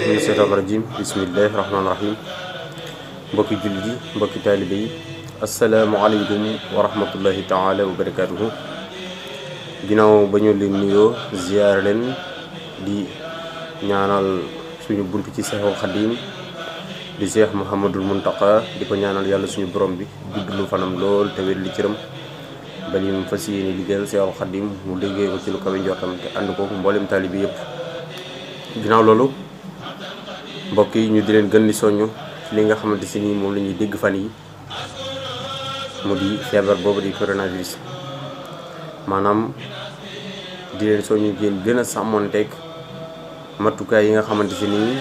mina sheytaani rajim bismillahi rahmaani rahim mbokki jullit yi mbokki taalibe yi asalaamaaleykum wa rahmatullahi taala wa barakaatuhu. ginnaaw ba ñu leen nuyoo ziyaare leen di ñaanal suñu bunt ci Seexul Xadiim di Seex Muhammadul Muntaqa di ko ñaanal yàlla suñu borom bi gudd lu fanam lool te wér li cëram ba li mu fas yéene liggéeyal Seexul Xadiim mu liggéey ko ci lu kawe njortam te ànd ko mboolem taalibe yëpp. ginnaaw loolu mbokk yi ñu di leen gën di soññ ci li nga xamante si nii moom la ñuy dégg fan yi mu di feebar boobu di coronavirus, maanaam di leen soññ ngeen gën a sàmmonteeg matukaay yi nga xamante si nii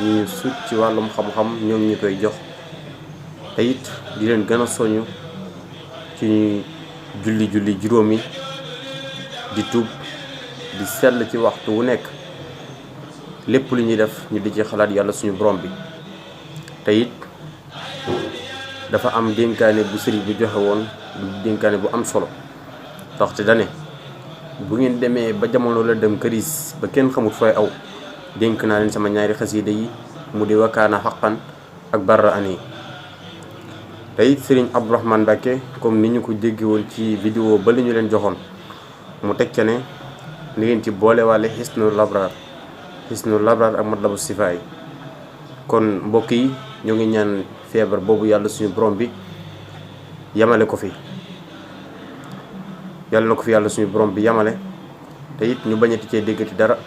ñu sut ci wàllum xam-xam ñoom ñi koy jox, te it di leen gën a soññ ci julli juróomi di tuub di sell ci waxtu wu nekk lépp lu ñuy def ñu di ci xalaat yàlla suñu borom bi. te it dafa am dénkaane bu sëriñ bi joxe woon du dénkaane bu am solo, ndaxte dane bu ngeen demee ba jamono la dem këriis ba kenn xamut fooy aw, dénk naa leen sama ñaari xasiida yi mu di wakaana xaqan ak barra ani. te it sëriñ Abdourahmane Mbacké comme ni ñu ko dégge woon ci vidéo ba li ñu leen joxoon mu teg ca ne ni ngeen ci boolewaale Hisnul Labraar ak Matlabu Sifaay. kon mbokk yi ñoo ngi ñaan feebar boobu yàlla suñu borom bi yamale ko fi, yàlla na ko fi yàlla suñu borom bi yamale, te it ñu bañati cee déggati dara.